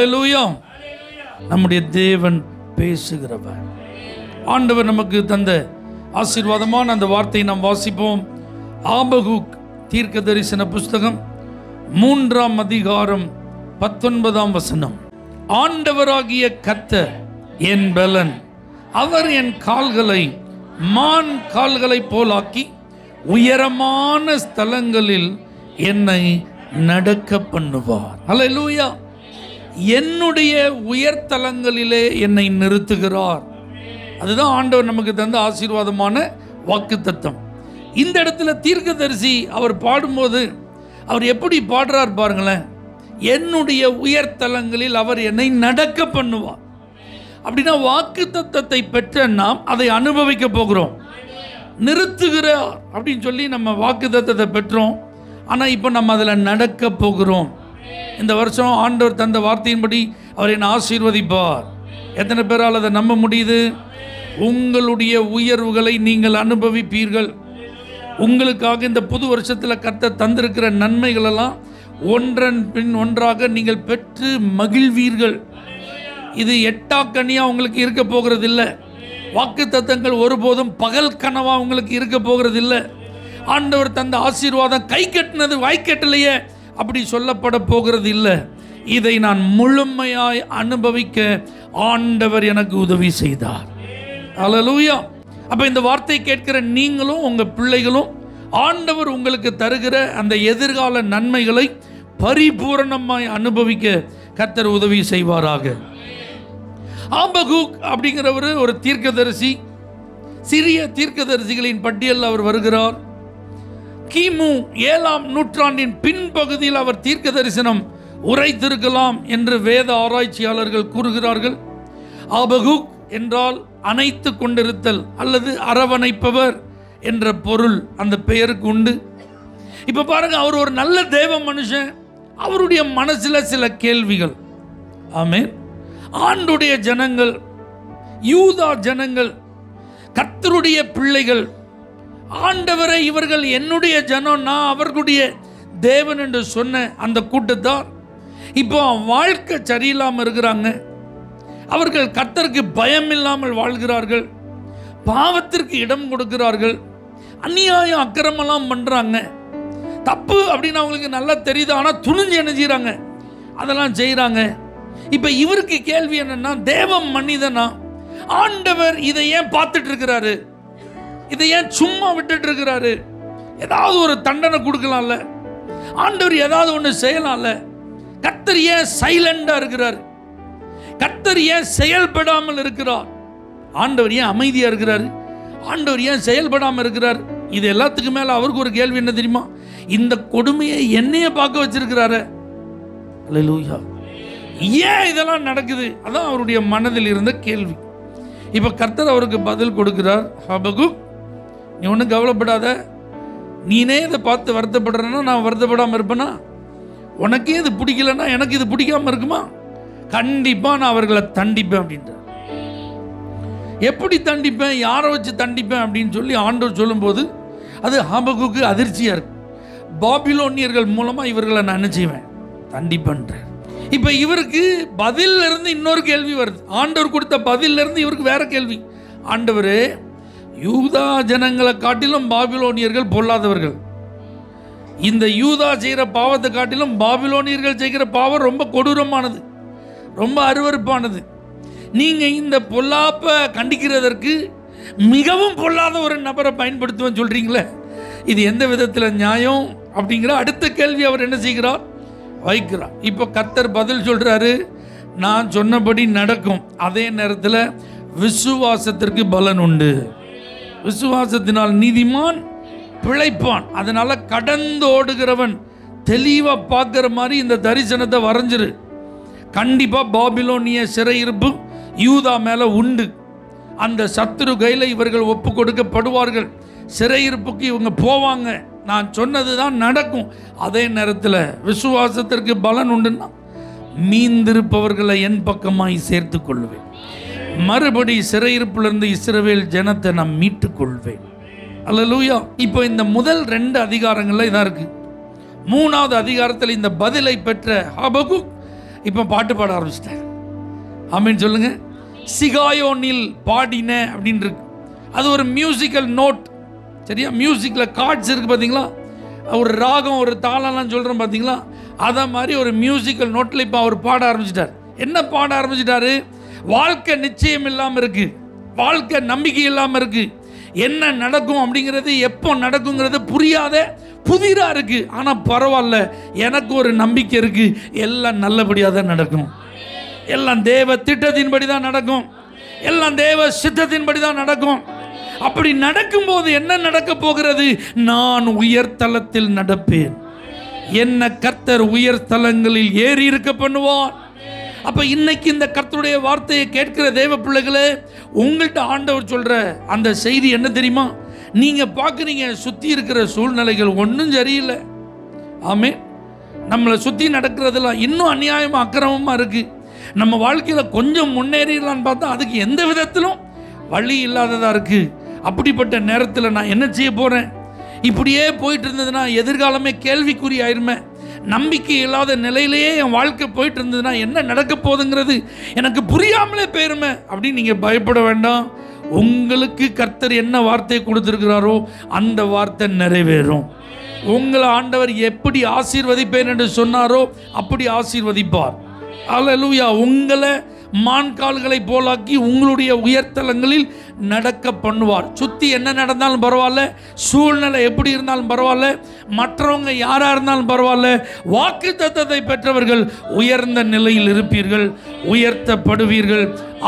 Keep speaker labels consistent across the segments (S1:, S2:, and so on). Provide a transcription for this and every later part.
S1: அல்லேலூயா. நம்முடைய தேவன் பேசுகிறவர். ஆண்டவர் நமக்கு தந்த ஆசீர்வாதமான அந்த வார்த்தையை நாம் வாசிப்போம். ஆபகுக் தீர்க்க தரிசன புஸ்தகம் 3ஆம் அதிகாரம் 19ஆம் வசனம். ஆண்டவராகிய கர்த்தர் என் பலன், அவர் என் கால்களை மான் கால்களைப் போலாக்கி உயரமான ஸ்தலங்களில் என்னை நடக்க பண்ணுவார். அல்லேலூயா. என்னுடைய உயர்தலங்களிலே என்னை நிறுத்துகிறார். அதுதான் ஆண்டவர் நமக்கு தந்த ஆசீர்வாதமான வாக்குத்தத்தம். இந்த இடத்துல தீர்க்கதரிசி அவர் பாடும்போது அவர் எப்படி பாடுறார் பாருங்களேன். என்னுடைய உயர்தலங்களில் அவர் என்னை நடக்க பண்ணுவார். அப்படின்னா வாக்குத்தத்தத்தை பெற்ற நாம் அதை அனுபவிக்க போகிறோம். நிறுத்துகிறார் அப்படின்னு சொல்லி நம்ம வாக்குத்தத்தத்தை பெற்றோம். ஆனால் இப்போ நம்ம அதில் நடக்க போகிறோம். இந்த வருஷம் ஆண்டவர் தந்த வார்த்தையின்படி அவர் என்னை ஆசீர்வதிப்பார். எத்தனை பேரால் அதை நம்ப முடியுது? உங்களுடைய உயர்வுகளை நீங்கள் அனுபவிப்பீர்கள். உங்களுக்காக இந்த புது வருஷத்தில் கர்த்தர் தந்திருக்கிற நன்மைகள் எல்லாம் ஒன்றன் பின் ஒன்றாக நீங்கள் பெற்று மகிழ்வீர்கள். இது எட்டாக்கனியா உங்களுக்கு இருக்க போகிறது இல்லை. வாக்குத்தத்தங்கள் ஒருபோதும் பகல் கனவா உங்களுக்கு இருக்க போகிறது இல்லை. ஆண்டவர் தந்த ஆசீர்வாதம் கை கட்டினது வாய்க்கட்டலையே அப்படி சொல்லப்பட போகிறது இல்லை. இதை நான் முழுமையாய் அனுபவிக்க ஆண்டவர் எனக்கு உதவி செய்தார். அல்லேலூயா. அப்ப இந்த வார்த்தை கேட்கிற நீங்களும் உங்க பிள்ளைகளும் ஆண்டவர் உங்களுக்கு தருகிற அந்த எதிர்கால நன்மைகளை பரிபூரணமாய் அனுபவிக்க கர்த்தர் உதவி செய்வாராக. ஆபகுக் அப்படிங்கிறவர் ஒரு தீர்க்கதரிசி. சிறிய தீர்க்கதரிசிகளின் பட்டியலில் அவர் வருகிறார். கிமு 7ஆம் நூற்றாண்டின் பின்பகுதியில் அவர் தீர்க்க தரிசனம் உரைத்திருக்கலாம் என்று வேத ஆராய்ச்சியாளர்கள் கூறுகிறார்கள். ஆபகுக் என்றால் அணைத்து கொண்டிருத்தல் அல்லது அரவணைப்பவர் என்ற பொருள் அந்த பெயருக்கு உண்டு. இப்ப பாருங்க, அவர் ஒரு நல்ல தேவ மனுஷன். அவருடைய மனசுல சில கேள்விகள். ஆமென். ஆண்டுடைய ஜனங்கள், யூதா ஜனங்கள், கர்த்தருடைய பிள்ளைகள், ஆண்டவரை இவர்கள் என்னுடைய ஜனம், நான் அவர்களுடைய தேவன் என்று சொன்ன அந்த கூட்டத்தார் இப்போ வாழ்க்கை சரியில்லாமல் இருக்கிறாங்க. அவர்கள் கர்த்தருக்கு பயம் இல்லாமல் வாழ்கிறார்கள். பாவத்திற்கு இடம் கொடுக்கிறார்கள். அநியாயம் அக்கிரமெல்லாம் பண்றாங்க. தப்பு அப்படின்னு அவங்களுக்கு நல்லா தெரியுது. ஆனால் துணிஞ்சு என்ன செய்யறாங்க? அதெல்லாம் செய்யறாங்க. இப்ப இவருக்கு கேள்வி என்னன்னா, தேவ மனிதனா ஆண்டவர் இதை ஏன் பார்த்துட்டு இருக்கிறாரு? இதை ஏன் சும்மா விட்டுட்டு இருக்கிறாரு? ஏதாவது ஒரு தண்டனை கொடுக்கலாம்ல, ஆண்டவர் ஏதாவது ஒன்று செய்யலாம்ல. கர்த்தர் ஏன் சைலண்டா இருக்கிறார்? கர்த்தர் ஏன் செயல்படாமல் இருக்கிறார்? ஆண்டவர் ஏன் அமைதியா இருக்கிறார்? ஆண்டவர் ஏன் செயல்படாமல் இருக்கிறார்? இது எல்லாத்துக்கும் மேல அவருக்கு ஒரு கேள்வி என்ன தெரியுமா? இந்த கொடுமையை என்னைய பார்க்க வச்சிருக்கிறாரு. அல்லேலூயா. ஏன் இதெல்லாம் நடக்குது? அதான் அவருடைய மனதில் இருந்த கேள்வி. இப்ப கர்த்தர் அவருக்கு பதில் கொடுக்கிறார். ஆபகுக், நீ ஒன்றும் கவலைப்படாத. நீனே இதை பார்த்து வருத்தப்படுறேன்னா நான் வருத்தப்படாமல் இருப்பேனா? உனக்கே இது பிடிக்கலன்னா எனக்கு இது பிடிக்காம இருக்குமா? கண்டிப்பா நான் அவர்களை தண்டிப்பேன் அப்படின்றார். எப்படி தண்டிப்பேன், யாரை வச்சு தண்டிப்பேன் அப்படின்னு சொல்லி ஆண்டவர் சொல்லும்போது அது ஆபகுக்கு அதிர்ச்சியா இருக்கு. பாபிலோனியர்கள் மூலமா இவர்களை நான் நினைச்சுவேன் தண்டிப்பேன்றார். இப்ப இவருக்கு பதில் இருந்து இன்னொரு கேள்வி வருது. ஆண்டவர் கொடுத்த பதில் இருந்து இவருக்கு வேற கேள்வி. ஆண்டவரே, யூதா ஜனங்களை காட்டிலும் பாபிலோனியர்கள் பொல்லாதவர்கள். இந்த யூதா செய்கிற பாவத்தை காட்டிலும் பாபிலோனியர்கள் செய்கிற பாவம் ரொம்ப கொடூரமானது, ரொம்ப அருவருப்பானது. நீங்க இந்த பொல்லாப்பை கண்டிக்கிறதற்கு மிகவும் பொல்லாத ஒரு நபரை பயன்படுத்துவேன்னு சொல்றீங்களே, இது எந்த விதத்தில் நியாயம் அப்படிங்கிற அடுத்த கேள்வி அவர் என்ன செய்கிறார்? வைக்கிறார். இப்போ கர்த்தர் பதில் சொல்றாரு, நான் சொன்னபடி நடக்கும். அதே நேரத்தில் விசுவாசத்திற்கு பலன் உண்டு. விசுவாசத்தினால் நீதிமான் பிழைப்பான். அதனால கடந்து ஓடுகிறவன் தெளிவா பார்க்கிற மாதிரி இந்த தரிசனத்தை வரைஞ்சிரு. கண்டிப்பா பாபிலோனிய சிறையிருப்பு யூதா மேல உண்டு. அந்த சத்துரு கையில இவர்கள் ஒப்பு கொடுக்கப்படுவார்கள். சிறையிருப்புக்கு இவங்க போவாங்க. நான் சொன்னதுதான் நடக்கும். அதே நேரத்தில் விசுவாசத்திற்கு பலன் உண்டுன்னா மீந்திருப்பவர்களை என் பக்கமாய் சேர்த்து கொள்வேன். மறுபடி சிறையிருப்பிலிருந்து இஸ்ரவேல் ஜனத்தை நான் மீட்டுக் கொள்வேன். அல்லேலூயா. இப்போ இந்த முதல் 2 அதிகாரங்கள்ல இதான் இருக்கு. 3வது அதிகாரத்தில் இந்த பதிலை பெற்ற ஆபகுக் இப்போ பாட்டு பாட ஆரம்பிச்சிட்டார். ஆமீன் சொல்லுங்க. சிகாயோனில் பாடின அப்படின்னு இருக்கு. அது ஒரு மியூசிக்கல் நோட். சரியா? மியூசிக்கில் கார்ட்ஸ் இருக்குது பார்த்தீங்களா? ஒரு ராகம், ஒரு தாளம்லாம் சொல்கிறோம் பார்த்தீங்களா? அதை மாதிரி ஒரு மியூசிக்கல் நோட்டில் இப்போ அவர் பாட ஆரம்பிச்சிட்டார். என்ன பாட ஆரம்பிச்சிட்டாரு? வாழ்க்கை நிச்சயம் இல்லாமல் இருக்குது, வாழ்க்கை நம்பிக்கை இல்லாமல் இருக்குது, என்ன நடக்கும் அப்படிங்கிறது, எப்போ நடக்குங்கிறது புரியாத புதிராக இருக்குது. ஆனால் பரவாயில்ல, எனக்கு ஒரு நம்பிக்கை இருக்குது, எல்லாம் நல்லபடியாக தான் நடக்கும், எல்லாம் தேவ திட்டத்தின்படி தான் நடக்கும், எல்லாம் தேவ சித்தத்தின்படி தான் நடக்கும். அப்படி நடக்கும்போது என்ன நடக்க போகிறது? நான் உயர்தலத்தில் நடப்பேன், என்ன கர்த்தர் உயர்தலங்களில் ஏறி இருக்க பண்ணுவார். அப்ப இன்னைக்கு இந்த கர்த்தருடைய வார்த்தையை கேட்கிற தேவ பிள்ளைகளே, உங்கள்கிட்ட ஆண்டவர் சொல்ற அந்த செய்தி என்ன தெரியுமா? நீங்க பார்க்குறீங்க சுத்தி இருக்கிற சூழ்நிலைகள் ஒன்றும் சரியில்லை. ஆமே, நம்மளை சுத்தி நடக்கிறதெல்லாம் இன்னும் அநியாயமா அக்கிரமமா இருக்கு. நம்ம வாழ்க்கையில கொஞ்சம் முன்னேறிடலான்னு பார்த்தா அதுக்கு எந்த விதத்திலும் வழி இல்லாததா இருக்கு. அப்படிப்பட்ட நேரத்தில் நான் என்ன செய்ய போறேன்? இப்படியே போயிட்டு இருந்ததுன்னா எதிர்காலமே கேள்விக்குறி ஆயிருமே. நம்பிக்கை இல்லாத நிலையிலேயே என் வாழ்க்கை போயிட்டு இருந்ததுன்னா என்ன நடக்க போகுதுங்கிறது எனக்கு புரியாமலே போயிருமே அப்படின்னு நீங்க பயப்பட வேண்டாம். உங்களுக்கு கர்த்தர் என்ன வார்த்தை கொடுத்திருக்கிறாரோ அந்த வார்த்தை நிறைவேறும். உங்களை ஆண்டவர் எப்படி ஆசீர்வதிப்பேன் என்று சொன்னாரோ அப்படி ஆசீர்வதிப்பார். அல்லேலூயா. உங்களை மான்கால்களை போலாக்கி உங்களுடைய உயர்தலங்களில் நடக்க பண்ணுவார். சுற்றி என்ன நடந்தாலும் பரவாயில்ல, சூழ்நிலை எப்படி இருந்தாலும் பரவாயில்ல, மற்றவங்க யாராக இருந்தாலும் பரவாயில்ல, வாக்குத்தத்தத்தை பெற்றவர்கள் உயர்ந்த நிலையில் இருப்பீர்கள், உயர்த்தப்படுவீர்கள்,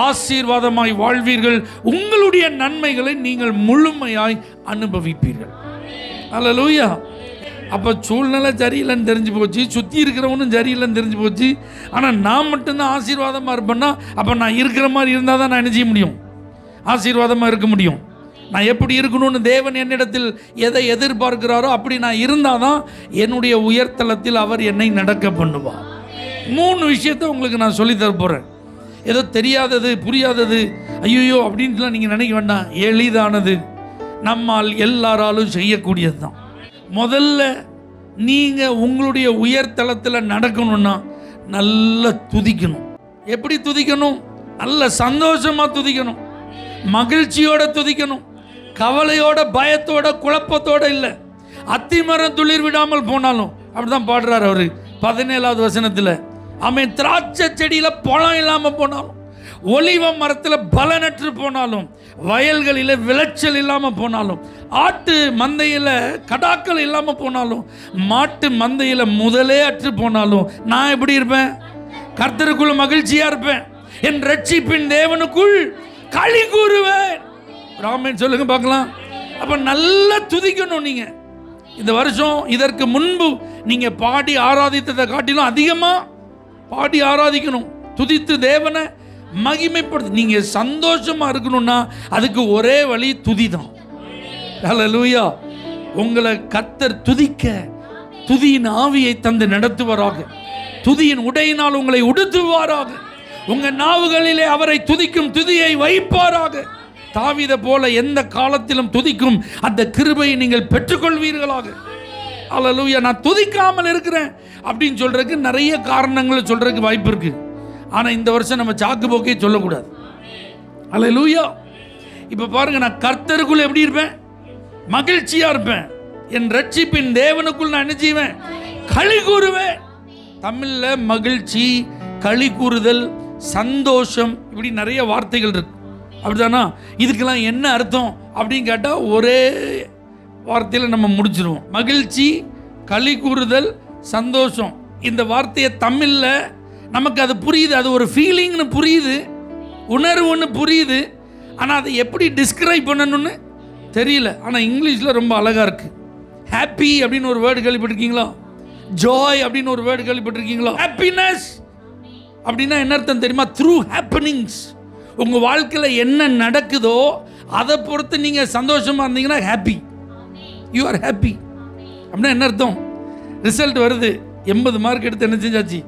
S1: ஆசீர்வாதமாய் வாழ்வீர்கள், உங்களுடைய நன்மைகளை நீங்கள் முழுமையாய் அனுபவிப்பீர்கள். அல்லேலூயா. அப்போ சூழ்நிலை சரியில்லைன்னு தெரிஞ்சு போச்சு, சுற்றி இருக்கிறவனும் சரியில்லைன்னு தெரிஞ்சு போச்சு. ஆனால் நான் மட்டும்தான் ஆசீர்வாதமாக இருப்பேன்னா அப்போ நான் இருக்கிற மாதிரி இருந்தால் தான் நான் என்ன செய்ய முடியும்? ஆசீர்வாதமாக இருக்க முடியும். நான் எப்படி இருக்கணும்னு தேவன் என்னிடத்தில் எதை எதிர்பார்க்கிறாரோ அப்படி நான் இருந்தால் தான் என்னுடைய உயர்தலத்தில் அவர் என்னை நடக்க பண்ணுவார். 3 விஷயத்தை உங்களுக்கு நான் சொல்லித்தர போகிறேன். ஏதோ தெரியாதது புரியாதது ஐயோ அப்படின்ட்டுலாம் நீங்கள் நினைக்க வேண்டாம். எளிதானது, நம்மால் எல்லாராலும் செய்யக்கூடியது தான். முதல்ல நீங்கள் உங்களுடைய உயர்தலத்தில் நடக்கணும்னா நல்லா துதிக்கணும். எப்படி துதிக்கணும்? நல்ல சந்தோஷமாக துதிக்கணும், மகிழ்ச்சியோட துதிக்கணும், கவலையோட பயத்தோட குழப்பத்தோட இல்லை. அத்திமரம் துளிர் விடாமல் போனாலும் அப்படிதான் பாடுறார் அவரு 17வது வசனத்தில். அவன் திராட்சை செடியில் பழம் இல்லாமல் போனாலும், ஒலிவ மரத்தில் பலனற்று போனாலும், வயல்களில் விளைச்சல் இல்லாமல் போனாலும், ஆட்டு மந்தையில் கடாக்கள் இல்லாமல் போனாலும், மாட்டு மந்தையில் முதலே அற்று போனாலும் நான் எப்படி இருப்பேன்? கர்த்தருக்குள் மகிழ்ச்சியா இருப்பேன், என் ரட்சிப்பின் தேவனுக்குள் களி கூறுவேன். ராமன் சொல்லுங்க பார்க்கலாம். அப்ப நல்லா துதிக்கணும். நீங்க இந்த வருஷம் இதற்கு முன்பு நீங்க பாடி ஆராதித்ததை காட்டிலும் அதிகமா பாடி ஆராதிக்கணும், துதித்து தேவனை மகிமைப்படுத்து. நீங்க சந்தோஷமா இருக்கணும்னா அதுக்கு ஒரே வழி துதி தான். ஹல்லேலூயா. உங்களை கர்த்தர் துதிக்க துதியின் ஆவியை தந்து நடத்துவாராக, துதியின் உடையினால் உங்களை உடுத்துவாராக, உங்க நாவுகளிலே அவரை துதிக்கும் துதியை வைப்பாராக. தாவீதை போல எந்த காலத்திலும் துதிக்கும் அந்த கிருபையை நீங்கள் பெற்றுக்கொள்வீர்களாக. ஹல்லேலூயா. நான் துதிக்காமல் இருக்கிறேன் அப்படின்னு சொல்றதுக்கு நிறைய காரணங்களை சொல்றதுக்கு வாய்ப்பு இருக்கு. ஆனால் இந்த வருஷம் நம்ம சாக்கு போக்கே சொல்லக்கூடாது. ஹல்லேலூயா. இப்போ பாருங்க, நான் கர்த்தருக்குள் எப்படி இருப்பேன்? மகிழ்ச்சியா இருப்பேன். என் ரட்சிப்பின் தேவனுக்குள் நான் என்ன செய்வேன்? களி கூறுவேன். தமிழ்ல மகிழ்ச்சி, களி கூறுதல், சந்தோஷம், இப்படி நிறைய வார்த்தைகள் இருக்கு. அப்படிதானா? இதுக்கெல்லாம் என்ன அர்த்தம் அப்படின்னு கேட்டால் ஒரே வார்த்தையில் நம்ம முடிச்சிருவோம். மகிழ்ச்சி, களி கூறுதல், சந்தோஷம். இந்த வார்த்தையை தமிழில் நமக்கு அது புரியுது, அது ஒரு ஃபீலிங்னு புரியுது, உணர்வுன்னு புரியுது. ஆனால் அதை எப்படி டிஸ்கிரைப் பண்ணணும்னு தெரியல. ஆனால் இங்கிலீஷில் ரொம்ப அழகாக இருக்குது. ஹாப்பி அப்படின்னு ஒரு வேர்டு கேள்விப்பட்டிருக்கீங்களா? ஜாய் அப்படின்னு ஒரு வேர்டு கேள்விப்பட்டிருக்கீங்களா? ஹாப்பினஸ் அப்படின்னா என்ன அர்த்தம் தெரியுமா? Through happenings. உங்கள் வாழ்க்கையில் என்ன நடக்குதோ அதை பொறுத்து நீங்கள் சந்தோஷமாக இருந்தீங்கன்னா ஹாப்பி, யூ ஆர் ஹாப்பி. அப்படின்னா என்ன அர்த்தம்? ரிசல்ட் வருது, 80 மார்க் எடுத்து என்ன செஞ்சாச்சு?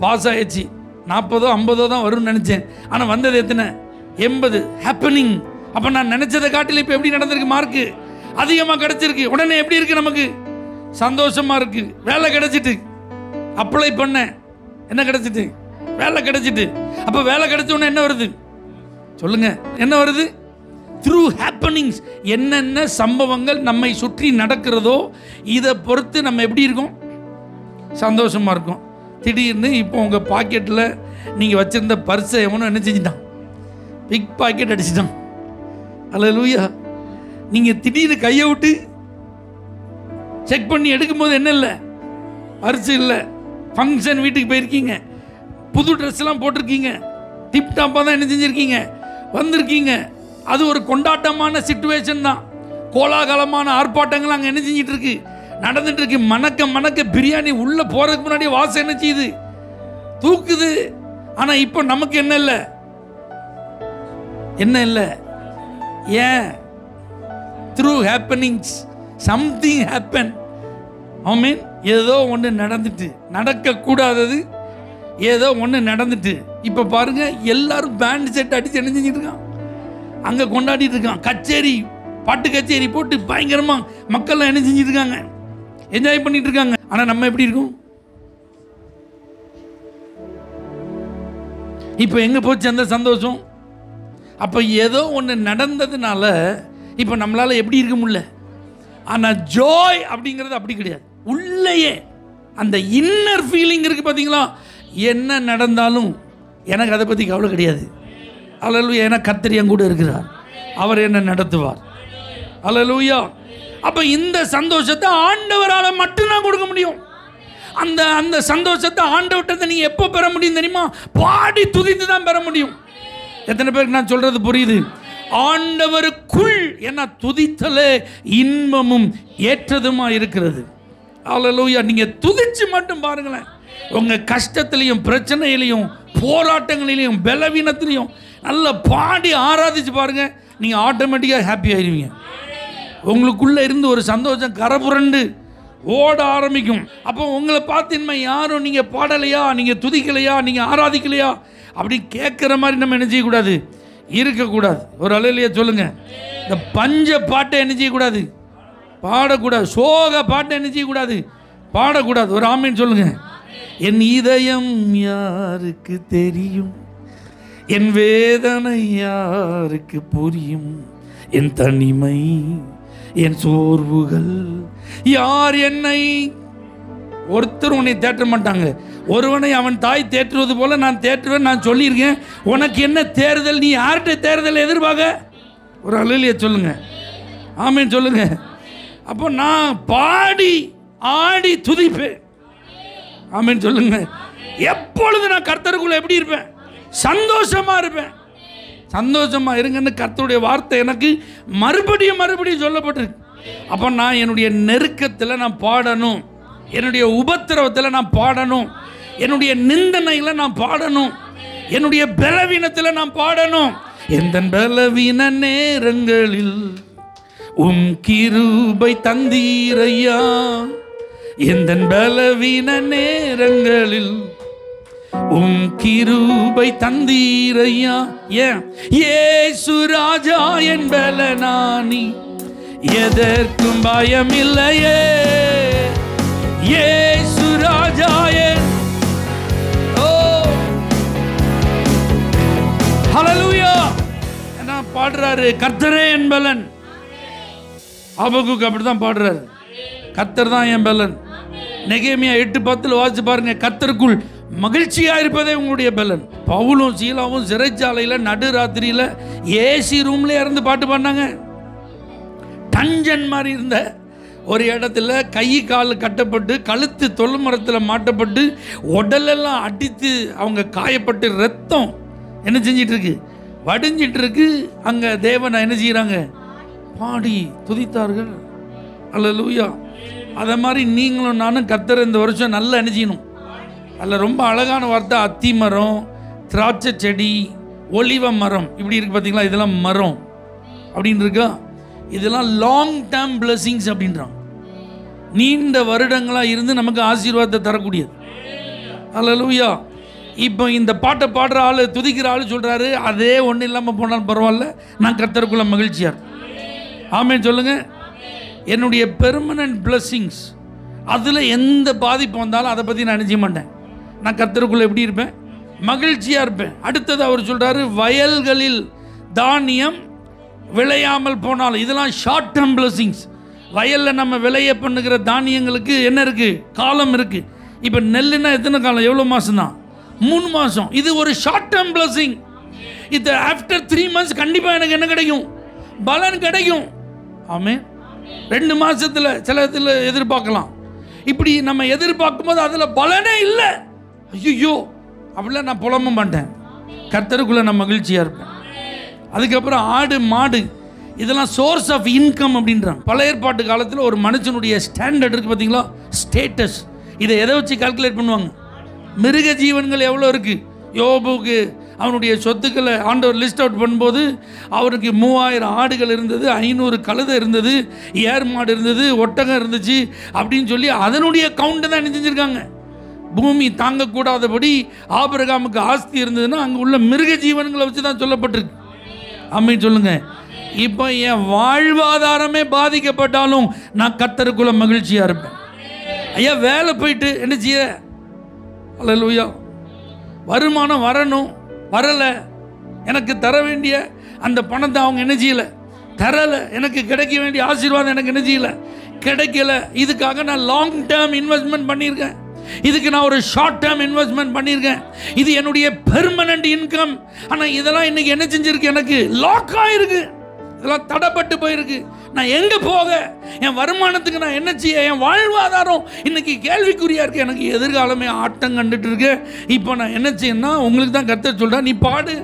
S1: பாஸ் ஆயிடுச்சு. 40ஓ 50ஓ தான் வரும்னு நினச்சேன், ஆனால் வந்தது எத்தனை? 80. ஹேப்பனிங். அப்போ நான் நினச்சதை காட்டில் இப்போ எப்படி நடந்திருக்கு? மார்க்கு அதிகமாக கிடச்சிருக்கு. உடனே எப்படி இருக்குது? நமக்கு சந்தோஷமாக இருக்குது. வேலை கிடச்சிட்டு, அப்ளை பண்ணேன், என்ன கிடச்சிட்டு? வேலை கிடைச்சிட்டு. அப்போ வேலை கிடைச்சோன்னு என்ன வருது சொல்லுங்க? என்ன வருது? Through happenings. என்னென்ன சம்பவங்கள் நம்மை சுற்றி நடக்கிறதோ இதை பொறுத்து நம்ம எப்படி இருக்கோம்? சந்தோஷமாக இருக்கும். திடீர்னு இப்போ உங்கள் பாக்கெட்டில் நீங்கள் வச்சுருந்த பர்ஸை எவனும் என்ன செஞ்சிட்டான்? பிக் பாக்கெட் அடிச்சிட்டான். அல்லேலூயா. நீங்கள் திடீர்னு கையை விட்டு செக் பண்ணி எடுக்கும்போது என்ன இல்லை? பர்ஸ் இல்லை. ஃபங்க்ஷன் வீட்டுக்கு போயிருக்கீங்க, புது ட்ரெஸ்லாம் போட்டிருக்கீங்க, டிப்டாப்பாக தான் என்ன செஞ்சுருக்கீங்க, வந்திருக்கீங்க. அது ஒரு கொண்டாட்டமான சிச்சுவேஷன் தான். கோலாகலமான ஆர்ப்பாட்டங்கள் அங்கே என்ன செஞ்சிட்டு இருக்கு, நடந்துட்டு இருக்கு. மணக்க மணக்க பிரியாணி உள்ளே போகிறதுக்கு முன்னாடி வாசம் என்ன செய்யுது? தூக்குது. ஆனால் இப்போ நமக்கு என்ன இல்லை? என்ன இல்லை? ஏன்? Through happenings. Something happen. Amen. ஏதோ ஒன்று நடந்துட்டு, நடக்கக்கூடாதது ஏதோ ஒன்று நடந்துட்டு. இப்போ பாருங்க, எல்லாரும் பேண்ட் செட் அடிச்சு என்ன செஞ்சுட்டு இருக்கான்? அங்கே கொண்டாடிட்டு இருக்கான். கச்சேரி, பாட்டு கச்சேரி போட்டு பயங்கரமாக மக்கள்லாம் என்ன செஞ்சுட்டு இருக்காங்க? என்ஜாய் பண்ணிட்டு இருக்காங்க. ஆனால் நம்ம எப்படி இருக்கும்? இப்போ எங்கே போச்சு அந்த சந்தோஷம்? அப்போ ஏதோ ஒன்று நடந்ததுனால இப்போ நம்மளால் எப்படி இருக்க முடியல. ஆனால் ஜாய் அப்படிங்கிறது அப்படி கிடையாது. உள்ளேயே அந்த இன்னர் ஃபீலிங் இருக்குது பார்த்தீங்களா? என்ன நடந்தாலும் எனக்கு அதை பற்றி கவலை கிடையாது. அல்லேலூயா. ஏன்னா கர்த்தர் என் கூட இருக்கிறார், அவர் என்ன நடத்துவார். அல்லேலூயா. அப்போ இந்த சந்தோஷத்தை ஆண்டவரால் மட்டும்தான் கொடுக்க முடியும். அந்த அந்த சந்தோஷத்தை ஆண்டவர்கிட்ட நீங்கள் எப்போ பெற முடியும் தெரியுமா? பாடி துதித்து தான் பெற முடியும். எத்தனை பேருக்கு நான் சொல்றது புரியுது? ஆண்டவருக்குள் என்ன துதித்தலே இன்பமும் ஏற்றதுமா இருக்கிறது. அல்லேலூயா. நீங்க துதிச்சு மட்டும் பாருங்களேன். உங்க கஷ்டத்திலையும் பிரச்சனையிலையும் போராட்டங்களிலையும் பலவீனத்திலையும் நல்லா பாடி ஆராதிச்சு பாருங்க, நீங்க ஆட்டோமேட்டிக்காக ஹாப்பி ஆயிருவீங்க. உங்களுக்குள்ள இருந்து ஒரு சந்தோஷம் கரபுரண்டு ஓட ஆரம்பிக்கும். அப்போ உங்களை பார்த்து இனிமே யாரும் நீங்க பாடலையா, நீங்க துதிக்கலையா, நீங்க ஆராதிக்கலையா அப்படி கேட்குற மாதிரி நம்ம என்ன செய்யக்கூடாது? இருக்கக்கூடாது. ஒரு அல்லேலூயா சொல்லுங்க. இந்த பஞ்ச பாட்டை என்ன செய்யக்கூடாது? பாடக்கூடாது. சோக பாட்டை என்ன செய்யக்கூடாது? பாடக்கூடாது. ஒரு ஆமீன் சொல்லுங்க. என் இதயம் யாருக்கு தெரியும், என் வேதனை யாருக்கு புரியும், என் தனிமை என் சோர்வுகள் யார் என்னை. ஒருத்தர் உன்னை தேற்ற மாட்டாங்க. ஒருவனை அவன் தாய் தேற்றுவது போல நான் தேற்றுவேன். நான் சொல்லியிருக்கேன். உனக்கு என்ன தேர்தல்? நீ யார்கிட்ட தேர்தல் எதிர்பார்க்க? ஒரு அல்லேலூயா சொல்லுங்க. ஆமென் சொல்லுங்க. அப்போ நான் பாடி ஆடி துதிப்பேன். ஆமென் சொல்லுங்க. எப்பொழுது நான் கர்த்தருக்குள்ள எப்படி இருப்பேன்? சந்தோஷமா இருப்பேன். சந்தோஷமா இருங்கன்னு கர்த்தருடைய வார்த்தை எனக்கு மறுபடியும் சொல்லப்பட்டிருக்கு. அப்போ நான் என்னுடைய நெருக்கத்தில் நான் பாடணும், என்னுடைய உபத்திரவத்தில் நான் பாடணும், என்னுடைய நிந்தனையில் நான் பாடணும், என்னுடைய பலவீனத்தில் நான் பாடணும். எந்த பலவீன நேரங்களில் உம் கிருபை தந்தீரையா, எந்த பலவீன நேரங்களில் உம் கிருபை தந்தீரையா. ஏன்? இயேசு ராஜா என் பலனானி, எதற்கும் பயமில்லையே. இயேசு ராஜா என் ஹல்லேலூயா. என்ன பாடுறாரு? கர்த்தரே என் பலன். ஆபகுக்கு அப்படிதான் பாடுறாரு. கர்த்தர் தான் என் பலன். நெகேமியா 8:10 வாசிச்சு பாருங்க. கர்த்தருக்குள் மகிழ்ச்சியா இருப்பதே உங்களுடைய பலன். பவுலும் சீலாவும் சிறைச்சாலையில் நடுராத்திரியில் ஏசி ரூம்ல இருந்து பாட்டு பாடினாங்க. டஞ்சன் மாதிரி இருந்த ஒரு இடத்துல கை கால் கட்டப்பட்டு கழுத்து தொழுமரத்தில் மாட்டப்பட்டு உடலெல்லாம் அடித்து அவங்க காயப்பட்டு ரத்தம் என்ன செஞ்சிட்டு இருக்கு? வடிஞ்சிட்டு இருக்கு. அங்கே தேவனை என்ன செய்கிறாங்க? பாடி துதித்தார்கள். அல்லேலூயா. அதை மாதிரி நீங்களும் நானும் கர்த்தர் இந்த வருஷம் நல்லா என்ன செய்யணும்? அதில் ரொம்ப அழகான வார்த்தை அத்தி மரம், திராட்சை செடி, ஒலிவ மரம் இப்படி இருக்கு பார்த்தீங்களா? இதெல்லாம் மரம் அப்படின்னு இருக்கா? இதெல்லாம் லாங் டேர்ம் பிளஸிங்ஸ் அப்படின்றான். நீண்ட வருடங்களாக இருந்து நமக்கு ஆசீர்வாதத்தை தரக்கூடியது. அல்லேலூயா. இப்போ இந்த பாட்டை பாடுற ஆள், துதிக்கிற ஆள் சொல்கிறாரு, அதே ஒன்றும் இல்லாமல் போனாலும் பரவாயில்ல, நான் கர்த்தருக்குள்ள மகிழ்ச்சியார். ஆமென் சொல்லுங்க. என்னுடைய பெர்மனன்ட் பிளஸிங்ஸ், அதில் எந்த பாதிப்பு வந்தாலும் அதை பற்றி நான் நினைச்ச மாட்டேன். நான் கர்த்தருக்குள்ள எப்படி இருப்பேன்? மகிழ்ச்சியா இருப்பேன். அடுத்தது அவர் சொல்றாரு, வயல்களில் தானியம் விளையாமல் போனாலும். இதெல்லாம் ஷார்ட் டேர்ம் பிளஸிங்ஸ். வயல்ல நம்ம விளைய பண்ணுகிற தானியங்களுக்கு என்ன இருக்கு? காலம் இருக்கு. இப்போ நெல்லுன்னா எத்தனை காலம்? எவ்வளோ மாதம் தான்? 3 மாதம். இது ஒரு ஷார்ட் டேர்ம் பிளஸிங். இது ஆஃப்டர் 3 மந்த்ஸ் கண்டிப்பாக எனக்கு என்ன கிடைக்கும்? பலன் கிடைக்கும். ஆமென். 2 மாதத்தில் சில இதில் எதிர்பார்க்கலாம். இப்படி நம்ம எதிர்பார்க்கும் போது அதில் பலனே இல்லை. ஐயோ, அப்படிலாம் நான் புலம்ப மாட்டேன். கர்த்தருக்குள்ளே நான் மகிழ்ச்சியாக இருப்பேன். அதுக்கப்புறம் ஆடு மாடு இதெல்லாம் சோர்ஸ் ஆஃப் இன்கம் அப்படின்றாங்க. பழைய ஏற்பாட்டு காலத்தில் ஒரு மனுஷனுடைய ஸ்டாண்டர்ட் இருக்குது பார்த்தீங்களா, ஸ்டேட்டஸ். இதை எதை வச்சு கால்குலேட் பண்ணுவாங்க? மிருக ஜீவன்கள் எவ்வளோ இருக்குது. யோபுக்கு அவனுடைய சொத்துக்களை ஆண்டவர் லிஸ்ட் அவுட் பண்ணும்போது அவருக்கு 3000 ஆடுகள் இருந்தது, 500 கழுதை இருந்தது, ஏர் மாடு இருந்தது, ஒட்டகம் இருந்துச்சு அப்படின்னு சொல்லி அதனுடைய கவுண்ட்டை தான் செஞ்சுருக்காங்க. பூமி தாங்கக்கூடாதபடி ஆபிரகாமுக்கு ஆஸ்தி இருந்ததுன்னா அங்கே உள்ள மிருக ஜீவன்களை வச்சு தான் சொல்லப்பட்டிருக்கு. ஆமென் சொல்லுங்க. இப்போ என் வாழ்வாதாரமே பாதிக்கப்பட்டாலும் நான் கர்த்தருக்குள்ள மகிழ்ச்சியாக இருப்பேன். ஐயா, வேலை போயிட்டு என்ன செய்ய? அல்லேலூயா. வருமானம் வரணும், வரலை. எனக்கு தர வேண்டிய அந்த பணத்தை அவங்க என்ன செய்யலை, தரலை. எனக்கு கிடைக்க வேண்டிய ஆசீர்வாதம் எனக்கு என்ன செய்யலை, கிடைக்கல. இதுக்காக நான் லாங் டேர்ம் இன்வெஸ்ட்மெண்ட் பண்ணியிருக்கேன். இதுக்கு நான் ஒரு ஷார்ட் டேர்ம் இன்வெஸ்ட்மெண்ட் பண்ணியிருக்கேன். இது என்னுடைய பெர்மனன்ட் இன்கம். ஆனால் இதெல்லாம் இன்னைக்கு என்ன செஞ்சிருக்கு? எனக்கு லாக் ஆகிருக்கு. இதெல்லாம் தடைப்பட்டு போயிருக்கு. நான் எங்கே போக? என் வருமானத்துக்கு நான் என்ன செய்ய? என் வாழ்வாதாரம் இன்னைக்கு கேள்விக்குறியாக இருக்குது. எனக்கு எதிர்காலமே ஆட்டம் கண்டுட்டு இருக்கு. இப்போ நான் என்ன செய்யணும்னா, உங்களுக்கு தான் கர்த்தர் சொல்கிறேன், நீ பாடு,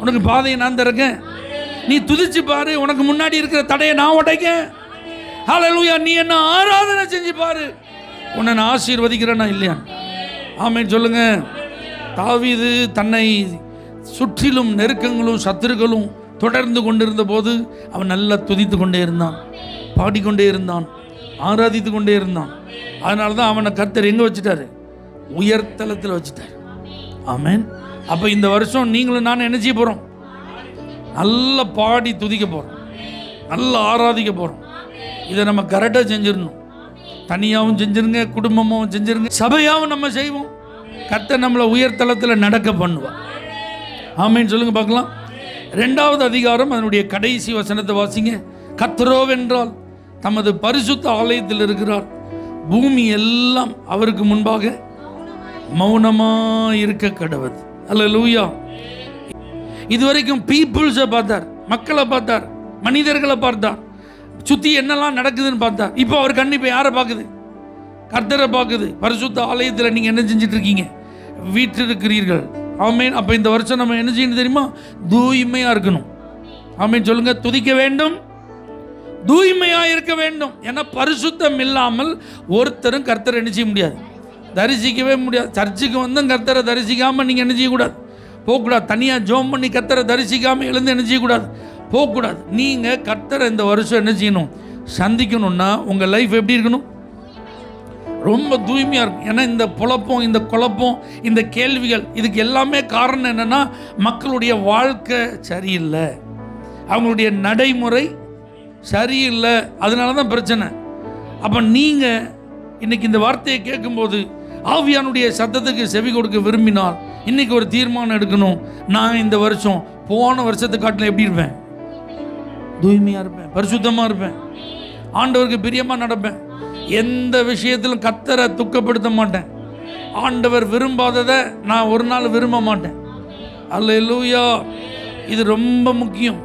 S1: உனக்கு பாதையை நான் திறக்கேன். நீ துதிச்சு பாரு, உனக்கு முன்னாடி இருக்கிற தடையை நான் உடைக்கேன். ஹல்லேலூயா. நீ என்ன ஆராதனை செஞ்சு பாரு, உன்னை நான் ஆசீர்வதிக்கிறேன்னா இல்லையா? ஆமென் சொல்லுங்க. தாவீது தன்னை சுற்றிலும் நெருக்கங்களும் சத்துருக்களும் தொடர்ந்து கொண்டிருந்த போது அவன் நல்லா துதித்து கொண்டே இருந்தான், பாடிக்கொண்டே இருந்தான், ஆராதித்து கொண்டே இருந்தான். அதனால தான் அவனை கர்த்தர் எங்கே வச்சுட்டாரு? உயர்தலத்தில் வச்சுட்டார். ஆமென். அப்போ இந்த வருஷம் நீங்களும் நான் என்ன செய்ய போகிறோம்? நல்லா பாடி துதிக்க போகிறோம், நல்லா ஆராதிக்க போகிறோம். இதை நம்ம கரெக்டாக செஞ்சிடணும். தனியாகவும் செஞ்சிருங்க, குடும்பமாகவும் செஞ்சிருங்க, சபையாகவும் நம்ம செய்வோம். கர்த்தர் நம்மளை உயர்தலத்தில் நடக்க பண்ணுவார். ஆமென் சொல்லுங்க பார்க்கலாம். 2வது அதிகாரம் அதனுடைய கடைசி வசனத்தை வாசிங்க. கர்த்தரோவென்றால் தமது பரிசுத்த ஆலயத்தில் இருக்கிறார், பூமி எல்லாம் அவருக்கு முன்பாக மௌனமாக இருக்க கடவுது. அல்லேலூயா. இதுவரைக்கும் பீப்புள்ஸை பார்த்தார், மக்களை பார்த்தார், மனிதர்களை பார்த்தார், சுற்றி என்னெல்லாம் நடக்குதுன்னு பார்த்தார். இப்போ அவர் கண்ணு இப்போ யாரை பார்க்குது? கர்த்தரை பார்க்குது. பரிசுத்த ஆலயத்தில் நீங்கள் என்ன செஞ்சுட்டு இருக்கீங்க? வீற்றிருக்கிறீர்கள். ஆமென். அப்போ இந்த வருஷம் நம்ம என்ன செய்யணும் தெரியுமா? தூய்மையாக இருக்கணும். ஆமென் சொல்லுங்க. துதிக்க வேண்டும், தூய்மையாக இருக்க வேண்டும். ஏன்னா பரிசுத்தம் இல்லாமல் ஒருத்தரும் கர்த்தரை என்ன செய்ய முடியாது, தரிசிக்கவே முடியாது. சர்ச்சுக்கு வந்தும் கர்த்தரை தரிசிக்காமல் நீங்கள் என்ன செய்யக்கூடாது, போகக்கூடாது. தனியாக ஜோம் பண்ணி கர்த்தரை தரிசிக்காமல் எழுந்து என்ன செய்யக்கூடாது, போகக்கூடாது. நீங்கள் கர்த்தரை இந்த வருஷம் என்ன செய்யணும், சந்திக்கணும்னா உங்கள் லைஃப் எப்படி இருக்கணும்? ரொம்ப தூய்மையாக இருக்கும். ஏன்னா இந்த புலப்பம், இந்த குழப்பம், இந்த கேள்விகள், இதுக்கு எல்லாமே காரணம் என்னென்னா மக்களுடைய வாழ்க்கை சரியில்லை, அவங்களுடைய நடைமுறை சரியில்லை. அதனால தான் பிரச்சனை. அப்போ நீங்கள் இன்னைக்கு இந்த வார்த்தையை கேட்கும்போது ஆவியானுடைய சத்தத்துக்கு செவி கொடுக்க விரும்பினால் இன்னைக்கு ஒரு தீர்மானம் எடுக்கணும். நான் இந்த வருஷம் போன வருஷத்தை காட்டில் எப்படி இருப்பேன்? தூய்மையாக இருப்பேன், பரிசுத்தமாக இருப்பேன், ஆண்டவருக்கு பிரியமாக நடப்பேன், எந்த விஷயத்திலும் கர்த்தரை துக்கப்படுத்த மாட்டேன், ஆண்டவர் விரும்பாததை நான் ஒரு நாள் விரும்ப மாட்டேன். அல்லேலூயா. இது ரொம்ப முக்கியம்.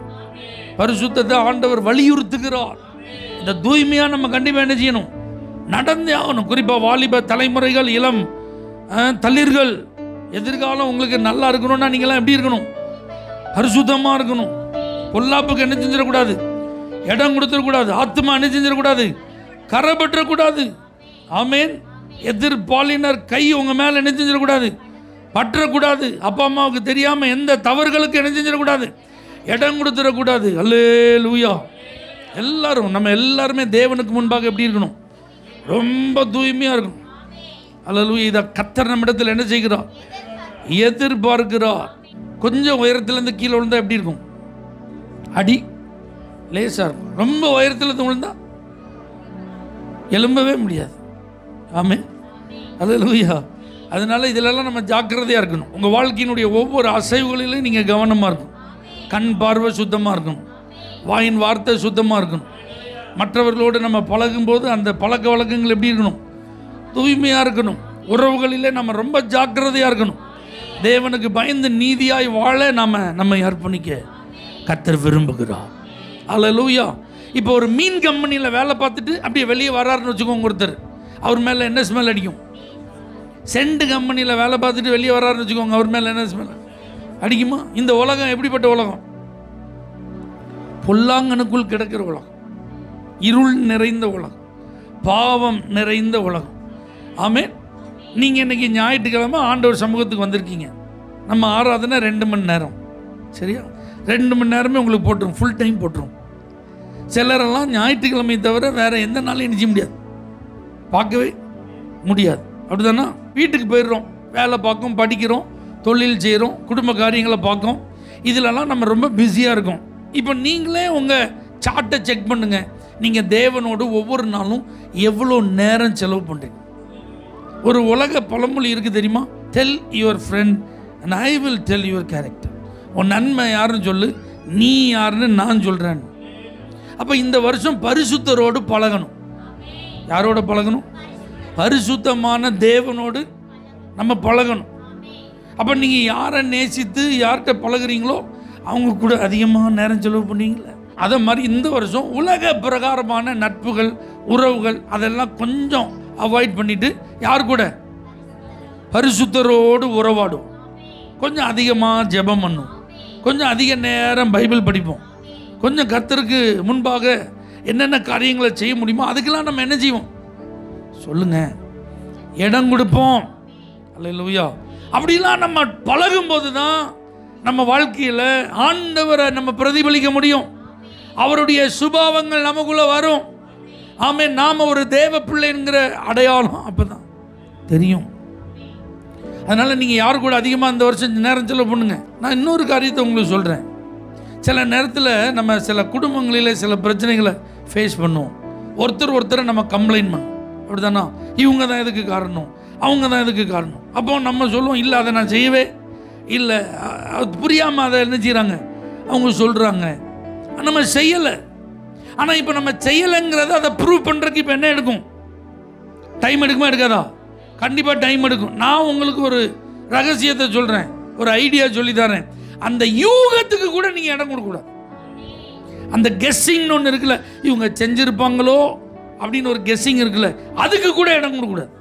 S1: பரிசுத்தத்தை ஆண்டவர் வலியுறுத்துகிறார். இந்த தூய்மையாக நம்ம கண்டிப்பாக என்ன செய்யணும்? நடந்தே ஆகணும். குறிப்பாக வாலிப தலைமுறைகள், இளம் தளிர்கள், எதிர்காலம் உங்களுக்கு நல்லா இருக்கணும்னா நீங்களாம் எப்படி இருக்கணும்? பரிசுத்தமாக இருக்கணும். பொல்லாப்புக்கு என்ன செஞ்சிடக்கூடாது, இடம் கொடுத்துடக்கூடாது. ஆத்மா என்ன செஞ்சிடக்கூடாது, கரை பற்றக்கூடாது. ஆமேன். எதிர்பாலினர் கை உங்கள் மேலே என்ன செஞ்சிடக்கூடாது, பற்றக்கூடாது. அப்பா அம்மாவுக்கு தெரியாமல் எந்த தவறுகளுக்கு என்ன செஞ்சிடக்கூடாது, இடம் கொடுத்துடக்கூடாது. அல்லேலூயா. எல்லாரும் நம்ம எல்லாருமே தேவனுக்கு முன்பாக எப்படி இருக்கணும்? ரொம்ப தூய்மையாக இருக்கணும். அல்லேலூயா. இதை கர்த்தர் நம்ம இடத்துல என்ன செய்கிறார்? எதிர்பார்க்கிறார். கொஞ்சம் உயரத்துலேருந்து கீழே விழுந்தா எப்படி இருக்கும்? அடி லேசாக இருக்கும். ரொம்ப உயரத்துலேருந்து விழுந்தா எலும்பவே முடியாது. ஆமென். அல்லேலூயா. அதனால இதிலெல்லாம் நம்ம ஜாக்கிரதையாக இருக்கணும். உங்கள் வாழ்க்கையினுடைய ஒவ்வொரு அசைவுகளிலும் நீங்கள் கவனமாக இருக்கணும். கண் பார்வை சுத்தமாக இருக்கணும், வாயின் வார்த்தை சுத்தமாக இருக்கணும். மற்றவர்களோடு நம்ம பழகும்போது அந்த பழக்க வழக்கங்கள் எப்படி இருக்கணும்? தூய்மையாக இருக்கணும். உறவுகளிலே நம்ம ரொம்ப ஜாக்கிரதையாக இருக்கணும். தேவனுக்கு பயந்து நீதியாய் வாழ நம்மை அர்ப்பணிக்க கர்த்தர் விரும்புகிறார். அல்லேலூயா. இப்போ ஒரு மீன் கம்பெனியில் வேலை பார்த்துட்டு அப்படியே வெளியே வராருன்னு வச்சுக்கோங்க. ஒருத்தர் அவர் மேலே என்ன ஸ்மெல் அடிக்கும்? சென்ட் கம்பெனியில் வேலை பார்த்துட்டு வெளியே வராருன்னு வச்சுக்கோங்க, அவர் மேலே என்ன ஸ்மெல் அடிக்குமா? இந்த உலகம் எப்படிப்பட்ட உலகம்? பொல்லாங்கனுக்குள் கிடக்கிற உலகம், இருள் நிறைந்த உலகம், பாவம் நிறைந்த உலகம். ஆமென். நீங்கள் இன்றைக்கி ஞாயிற்றுக்கிழமை ஆண்டவர் சமூகத்துக்கு வந்திருக்கீங்க. நம்ம ஆராதனை 2 மணி நேரம், சரியா? 2 மணி நேரமே உங்களுக்கு போட்டுரும், ஃபுல் டைம் போட்டுரும். சிலரெல்லாம் ஞாயிற்றுக்கிழமை தவிர வேறு எந்த நாளும் நினைச்ச முடியாது, பார்க்கவே முடியாது. அப்படி தானே? வீட்டுக்கு போயிடுறோம், வேலை பார்க்கும், படிக்கிறோம், தொழில் செய்கிறோம், குடும்ப காரியங்களை பார்க்கும். இதிலெல்லாம் நம்ம ரொம்ப பிஸியாக இருக்கோம். இப்போ நீங்களே உங்கள் சார்ட்டை செக் பண்ணுங்கள். நீங்கள் தேவனோடு ஒவ்வொரு நாளும் எவ்வளோ நேரம் செலவு பண்ணுறீங்க? ஒரு உலக பழமொழி இருக்குது தெரியுமா? Tell your friend and I will tell your character. உன் நன்மை யாருன்னு சொல்லு, நீ யாருன்னு நான் சொல்கிறேன். அப்போ இந்த வருஷம் பரிசுத்தரோடு பழகணும். யாரோட பழகணும்? பரிசுத்தமான தேவனோடு நம்ம பழகணும். அப்போ நீங்கள் யாரை நேசித்து யார்கிட்ட பழகுறீங்களோ அவங்க கூட அதிகமாக நேரம் செலவு பண்ணுவீங்களே. அதை மாதிரி இந்த வருஷம் உலக பிரகாரமான நட்புகள், உறவுகள் அதெல்லாம் கொஞ்சம் அவாய்ட் பண்ணிவிட்டு யார் கூட? பரிசுத்தரோடு உறவாடும். கொஞ்சம் அதிகமாக ஜெபம் பண்ணும், கொஞ்சம் அதிக நேரம் பைபிள் படிப்போம், கொஞ்சம் கர்த்தருக்கு முன்பாக என்னென்ன காரியங்களை செய்ய முடியுமோ அதுக்கெல்லாம் நம்ம என்ன செய்வோம் சொல்லுங்கள், இடம் கொடுப்போம். அல்லேலூயா. அப்படிலாம் நம்ம பழகும்போது தான் நம்ம வாழ்க்கையில் ஆண்டவரை நம்ம பிரதிபலிக்க முடியும். அவருடைய சுபாவங்கள் நமக்குள்ளே வரும். ஆமென். நாம் ஒரு தேவ பிள்ளைங்கிற அடையாளம் அப்போ தான் தெரியும். அதனால் நீங்கள் யார் கூட அதிகமாக இந்த வருஷம் நேரம் செலவு பண்ணுங்க. நான் இன்னொரு காரியத்தை உங்களுக்கு சொல்கிறேன். சில நேரத்தில் நம்ம சில குடும்பங்களில் சில பிரச்சனைகளை ஃபேஸ் பண்ணுவோம். ஒருத்தரை நம்ம கம்ப்ளைண்ட் பண்ணுவோம். அப்படி தானா? இவங்க தான் இதுக்கு காரணம், அவங்க தான் இதுக்கு காரணம். அப்போ நம்ம சொல்லுவோம், இல்லை அதை நான் செய்யவே இல்லை. அது புரியாமல் அதை என்ன செய்கிறாங்க, அவங்க சொல்கிறாங்க, நம்ம செய்யலை. ஆனால் இப்போ நம்ம செய்யலைங்கிறத அதை ப்ரூவ் பண்ணுறதுக்கு இப்போ என்ன எடுக்கும்? டைம் எடுக்குமா எடுக்காதா? கண்டிப்பாக டைம் எடுக்கும். நான் உங்களுக்கு ஒரு ரகசியத்தை சொல்கிறேன், ஒரு ஐடியா சொல்லி தரேன். அந்த யூகத்துக்கு கூட நீங்கள் இடம் கொடுக்கக்கூடாது. அந்த கெஸ்ஸிங்னு ஒன்று இருக்குல்ல, இவங்க செஞ்சுருப்பாங்களோ அப்படின்னு ஒரு கெஸ்ஸிங் இருக்குல்ல, அதுக்கு கூட இடம் கொடுக்கக்கூடாது.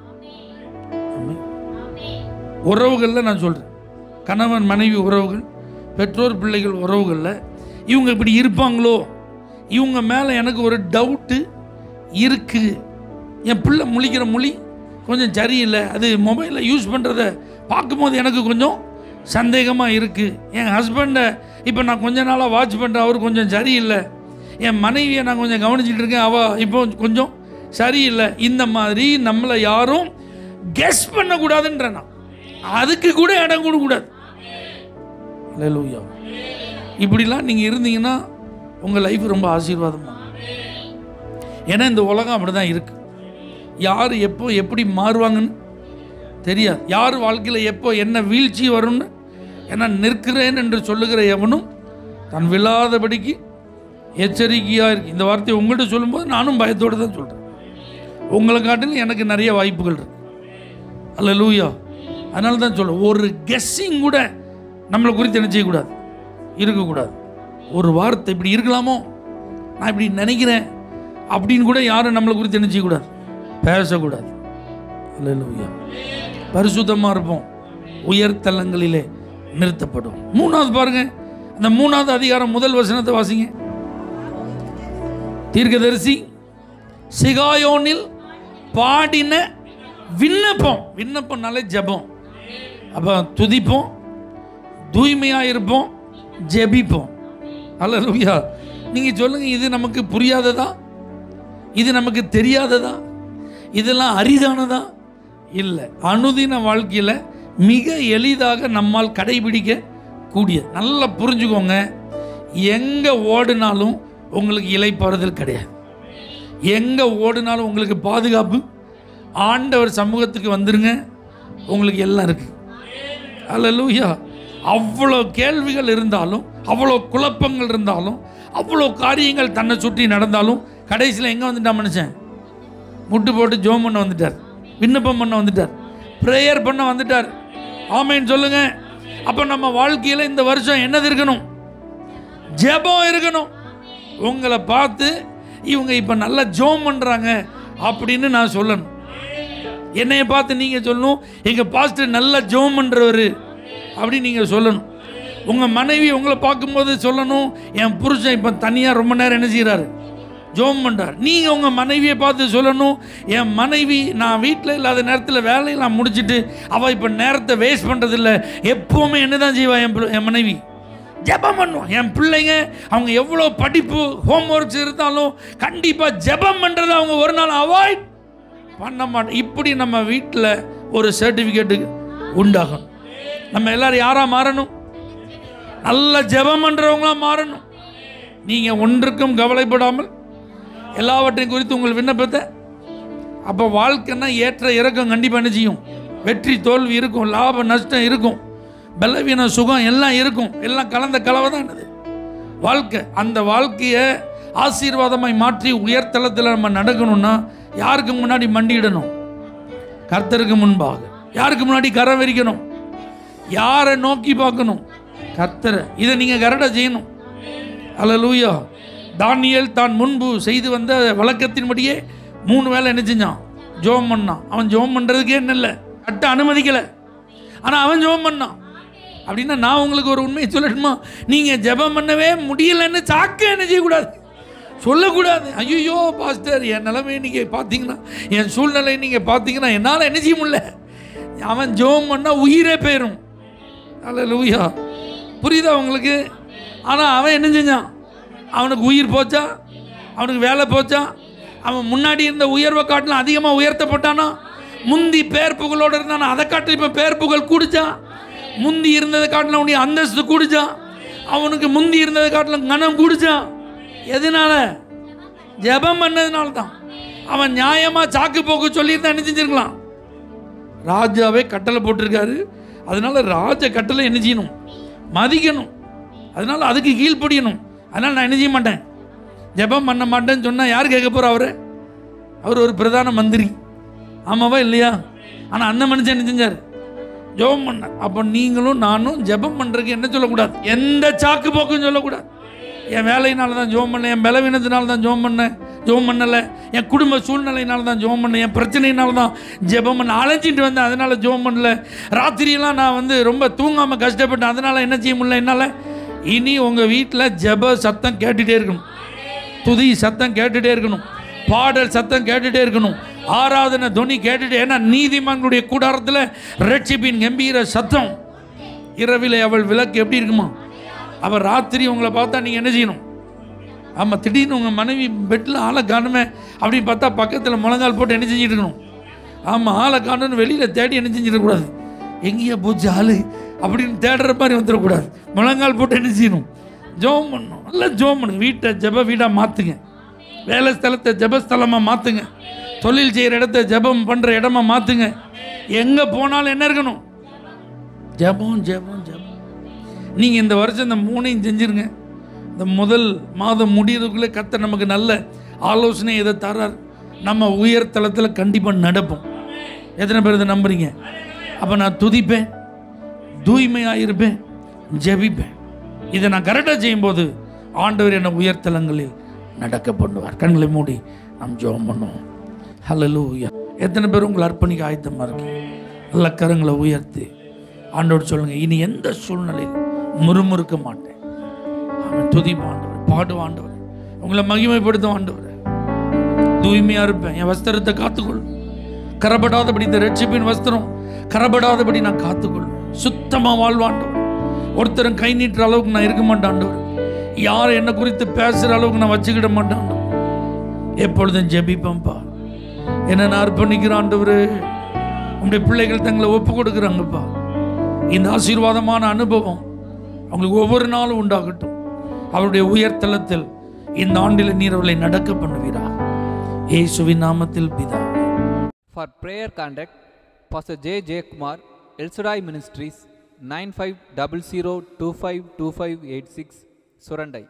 S1: உறவுகளில் நான் சொல்கிறேன், கணவன் மனைவி உறவுகள், பெற்றோர் பிள்ளைகள் உறவுகளில் இவங்க இப்படி இருப்பாங்களோ, இவங்க மேலே எனக்கு ஒரு டவுட்டு இருக்குது, என் பிள்ளை முழிக்கிற மொழி கொஞ்சம் சரியில்லை, அது மொபைலில் யூஸ் பண்ணுறத பார்க்கும்போது எனக்கு கொஞ்சம் சந்தேகமாக இருக்குது, என் ஹஸ்பண்டை இப்போ நான் கொஞ்ச நாளாக வாட்ச் பண்ணுறேன், அவர் கொஞ்சம் சரியில்லை, என் மனைவியை நான் கொஞ்சம் கவனிச்சிட்டு இருக்கேன், அவள் இப்போ கொஞ்சம் சரியில்லை. இந்த மாதிரி நம்மளை யாரும் கெஸ் பண்ணக்கூடாதுன்ற, நான் அதுக்கு கூட இடம் கொடுக்கக்கூடாது. அல்லேலூயா. இப்படிலாம் நீங்கள் இருந்தீங்கன்னா உங்கள் லைஃப் ரொம்ப ஆசீர்வாதமாக. ஏன்னா இந்த உலகம் அப்படி தான் இருக்குது. யார் எப்போ எப்படி மாறுவாங்கன்னு தெரியாது. யார் வாழ்க்கையில் எப்போ என்ன வீழ்ச்சி வரும்னு. ஏன்னா நிற்கிறேன் என்று சொல்லுகிற எவனும் தன் விழாதபடிக்கு எச்சரிக்கையாக இருக்கு. இந்த வார்த்தையை உங்கள்கிட்ட சொல்லும்போது நானும் பயத்தோடு தான் சொல்கிறேன். உங்களை காட்டிலும் எனக்கு நிறைய வாய்ப்புகள் இருக்கு. அல்லேலூயா. அதனால தான் சொல்கிறேன், ஒரு கெஸ்ஸிங் கூட நம்மளை குறித்து என்ன செய்யக்கூடாது, இருக்கக்கூடாது. ஒரு வார்த்தை இப்படி இருக்கலாமோ, நான் இப்படி நினைக்கிறேன் அப்படின்னு கூட யாரும் நம்மளை குறித்து என்ன செய்யக்கூடாது, பேசக்கூடாது. அல்லேலூயா. பரிசுத்தமாக இருப்போம், உயர்தலங்களிலே நிறுத்தப்படும். 3வது பாருங்க, அந்த 3வது அதிகாரம் 1 வசனத்தை வாசிங்க. தீர்க்கதரிசி சிகாயோனில் பாடின விண்ணப்பம். விண்ணப்பம்னாலே ஜெபம். அப்போ துதிப்போம், தூய்மையாக இருப்போம், ஜெபிப்போம். அல்லேலூயா. நீங்கள் சொல்லுங்கள், இது நமக்கு புரியாததா, இது நமக்கு தெரியாததா, இதெல்லாம் அரிதானதா? இல்லை. அனுதின வாழ்க்கையில் மிக எளிதாக நம்மால் கடைபிடிக்க கூடிய. நல்லா புரிஞ்சுக்கோங்க, எங்கே ஓடினாலும் உங்களுக்கு இளைப்பாறுதல் கிடையாது. எங்கே ஓடினாலும் உங்களுக்கு பாதுகாப்பு. ஆண்டவர் சமூகத்துக்கு வந்துருங்க, உங்களுக்கு எல்லாம் இருக்கு. அல்லேலூயா. அவ்வளோ கேள்விகள் இருந்தாலும், அவ்வளோ குழப்பங்கள் இருந்தாலும், அவ்வளோ காரியங்கள் தன்னை சுற்றி நடந்தாலும், கடைசியில் எங்கே வந்துட்டான் மனுஷன்? முட்டு போட்டு ஜோம் பண்ண வந்துட்டார், விண்ணப்பம் பண்ண வந்துட்டார், ப்ரேயர் பண்ண வந்துட்டார். ஆமேன்னு சொல்லுங்க. அப்போ நம்ம வாழ்க்கையில் இந்த வருஷம் என்னது இருக்கணும்? ஜெபம் இருக்கணும். உங்களை பார்த்து இவங்க இப்போ நல்லா ஜோம் பண்ணுறாங்க அப்படின்னு நான் சொல்லணும். என்னைய பார்த்து நீங்கள் சொல்லணும், எங்கள் பாஸ்டர் நல்லா ஜோம் பண்ணுறவர் அப்படின்னு நீங்கள் சொல்லணும். உங்கள் மனைவி உங்களை பார்க்கும்போது சொல்லணும், என் புருஷன் இப்போ தனியாக ரொம்ப நேரம் என்ன செய்கிறாரு? ஜோம் பண்ணுறார். நீங்கள் உங்கள் மனைவியை பார்த்து சொல்லணும், என் மனைவி நான் வீட்டில் இல்லாத நேரத்தில் வேலையெல்லாம் முடிச்சுட்டு அவள் இப்போ நேரத்தை வேஸ்ட் பண்ணுறதில்ல, எப்போவுமே என்ன தான் செய்வா என் மனைவி? ஜெபம் பண்ணுவோம். என் பிள்ளைங்க அவங்க எவ்வளோ படிப்பு ஹோம் ஒர்க்ஸ் இருந்தாலும் கண்டிப்பாக ஜெபம் பண்ணுறதை அவங்க ஒரு நாள் அவாய்ட் பண்ண மாட்டோம். இப்படி நம்ம வீட்டில் ஒரு சர்டிஃபிகேட்டு உண்டாகும். நம்ம எல்லாரும் யாராக மாறணும்? நல்ல ஜெபம் பண்ணுறவங்களாம் மாறணும். நீங்கள் ஒன்றுக்கும் கவலைப்படாமல் எல்லாவற்றையும் குறித்து உங்கள் விண்ணப்பத்தை, அப்போ வாழ்க்கைன்னா ஏற்ற இறக்கம் கண்டிப்பாக என்ன செய்யும்? வெற்றி தோல்வி இருக்கும், லாப நஷ்டம் இருக்கும், பலவீன சுகம் எல்லாம் இருக்கும். எல்லாம் கலந்த கலவை தான் என்னது வாழ்க்கை. அந்த வாழ்க்கையை ஆசீர்வாதமாய் மாற்றி உயர்தளத்தில் நம்ம நடக்கணும்னா யாருக்கு முன்னாடி மண்டியிடணும்? கர்த்தருக்கு முன்பாக. யாருக்கு முன்னாடி கரம் விரிக்கணும்? யாரை நோக்கி பார்க்கணும்? கர்த்தரை. இதை நீங்கள் கரெக்டாக செய்யணும். அல்லேலூயா. தானியேல் தான் முன்பு செய்து வந்த வழக்கத்தின்படியே 3 வேளை என்ன செஞ்சான்? ஜோம் பண்ணான். அவன் ஜோம் பண்ணுறதுக்கே என்ன இல்லை, கட்ட அனுமதிக்கலை, ஆனால் அவன் ஜோம் பண்ணான். அப்படின்னா நான் உங்களுக்கு ஒரு உண்மையை சொல்லட்டுமா? நீங்கள் ஜெபம் பண்ணவே முடியலைன்னு சாக்க என்ன செய்யக்கூடாது, சொல்லக்கூடாது. ஐயோ பாஸ்டர், என் நிலைமையை நீங்கள் பார்த்தீங்கன்னா, என் சூழ்நிலை நீங்கள் பார்த்தீங்கன்னா என்னால் என்ன செய்ய முடியல. அவன் ஜெபம் பண்ணால் உயிரே போயிடும். அல்லேலூயா. புரியுதா உங்களுக்கு? ஆனால் அவன் என்ன செஞ்சான்? அவனுக்கு உயிர் போச்சா? அவனுக்கு வேலை போச்சா? அவன் முன்னாடி இருந்த உயர்வை காட்டிலும் அதிகமாக உயர்த்தப்பட்டானா? முந்தி பேர் புகழோடு இருந்தானா? அதை காட்டிலும் இப்போ பேர் புகழ் கூடிச்சான். முந்தி இருந்ததை காட்டிலும் அவனுடைய அந்தஸ்து கூடிச்சான். அவனுக்கு முந்தி இருந்ததை காட்டிலும் கனம் கூடிச்சான். எதனால? ஜெபம் பண்ணதுனால தான். அவன் நியாயமாக சாக்கு போக்கு சொல்லியிருந்தா என்ன செஞ்சிருக்கலாம்? ராஜாவே கட்டளை போட்டிருக்காரு, அதனால ராஜ கட்டளை என்ன செய்யணும்? மதிக்கணும். அதனால அதுக்கு கீழ்ப்படியணும். அதனால் நான் என்ன செய்ய மாட்டேன், ஜெபம் பண்ண மாட்டேன்னு சொன்னால் யார் கேட்க போகிறா? அவர் ஒரு பிரதான மந்திரி, ஆமாவா இல்லையா? ஆனால் அந்த மனுஷன் என்ன செஞ்சார்? ஜெபம் பண்ண. அப்போ நீங்களும் நானும் ஜெபம் பண்ணுறதுக்கு என்ன சொல்லக்கூடாது? எந்த சாக்கு போக்கும் சொல்லக்கூடாது. என் வேலையினால தான் ஜெபம் பண்ணேன், என் பலவீனத்தினால தான் ஜெபம் பண்ணேன், ஜெபம் பண்ணலை, என் குடும்ப சூழ்நிலையினால தான் ஜெபம் பண்ணேன், என் பிரச்சனையினால தான் ஜெபம் பண்ண, அழைச்சிட்டு வந்தேன் அதனால் ஜெபம் பண்ணல, ராத்திரியெல்லாம் நான் ரொம்ப தூங்காமல் கஷ்டப்பட்டேன் அதனால் என்ன செய்ய முடியல என்னால். இனி உங்கள் வீட்டில் ஜெப சத்தம் கேட்டுகிட்டே இருக்கணும், துதி சத்தம் கேட்டுகிட்டே இருக்கணும், பாடல் சத்தம் கேட்டுகிட்டே இருக்கணும், ஆராதனை துணி கேட்டுட்டு. ஏன்னா நீதிமான்களுடைய கூடாரத்தில் ரட்சிப்பின் கம்பீர சத்தம். இரவில் அவள் விளக்கு எப்படி இருக்குமா? அவள் ராத்திரி உங்களை பார்த்தா நீங்கள் என்ன செய்யணும்? ஆமாம், திடீர்னு உங்கள் மனைவி பெட்டில் ஆளை காணுமே அப்படின்னு பார்த்தா பக்கத்தில் முழங்கால் போட்டு என்ன செஞ்சுட்டு இருக்கணும்? ஆமாம், ஆளை காணுன்னு வெளியில் தேடி என்ன செஞ்சிடக்கூடாது, எங்கேயா போச்சு ஆளு அப்படின்னு தேடுற மாதிரி வந்துடக்கூடாது. முழங்கால் போட்டு என்ன செய்யணும்? ஜெபம் பண்ணணும். நல்லா ஜெபம் பண்ணுங்க. வீட்டை ஜெப வீடாக மாற்றுங்க, வேலை ஸ்தலத்தை ஜெபஸ்தலமாக மாற்றுங்க, தொழில் செய்கிற இடத்த ஜெபம் பண்ணுற இடமா மாற்றுங்க. எங்கே போனாலும் என்ன இருக்கணும்? ஜெபம் ஜெபம் ஜெபம். நீங்கள் இந்த வருஷம் இந்த 3ஐயும் செஞ்சுருங்க. இந்த முதல் மாதம் முடியறதுக்குள்ளே கர்த்தர் நமக்கு நல்ல ஆலோசனை இதை தரார். நம்ம உயர் தளத்தில் கண்டிப்பாக நடப்போம். எத்தனை பேர் இதை நம்புறீங்க? அப்போ நான் துதிப்பேன், தூய்மையாக இருப்பேன், ஜெபிப்பேன். இதை நான் கரெக்டாக செய்யும்போது ஆண்டவர் என்னை உயர்தலங்களில் நடக்க பண்ணுவார். கண்களை மூடி நாம் ஜெபம் பண்ணுவோம். ஹல்லேலூயா. எத்தனை பேர் உங்களை அர்ப்பணிக்க ஆயத்தமாக இருக்கீங்க? நல்ல கரங்களை உயர்த்தி ஆண்டவர் சொல்லுங்கள், இனி எந்த சூழ்நிலையில் முறுமுறுக்க மாட்டேன். அவன் துதிப்பான் ஆண்டவர், பாடுவான் ஆண்டவர், உங்களை மகிமைப்படுத்தும் ஆண்டவர். தூய்மையாக இருப்பேன், என் வஸ்திரத்தை காத்துக்கொள்ளும், கரப்படாதபடி இந்த ரட்சிப்பின் வஸ்திரம் கரப்படாதபடி நான் காத்துக்கொள்ளும். சுத்தமாக வாழ்வாண்டவர். ஒருத்தரும் கை நீட்டுற அளவுக்கு நான் இருக்க மாட்டாண்டவர். யார் என்னை குறித்து பேசுகிற அளவுக்கு நான் வச்சுக்கிட மாட்டாண்டவர். எப்பொழுதும் ஜெபிப்பேன்ப்பா, என்ன நான் அர்ப்பணிக்கிறேன் ஆண்டவரே. உங்களுடைய பிள்ளைகள் தங்களை ஒப்பு கொடுக்குறாங்கப்பா. இந்த ஆசீர்வாதமான அனுபவம் அவங்களுக்கு ஒவ்வொரு நாளும் உண்டாகட்டும். அவருடைய உயர்தலத்தில் இந்த ஆண்டில் நீர் அவர்களை நடக்க பண்ணுவீரா. இயேசுவின் நாமத்தில் பிதாவே.
S2: For prayer contact Pastor J. J. Kumar, El Shaddai Ministries, 9500252586, Surandai.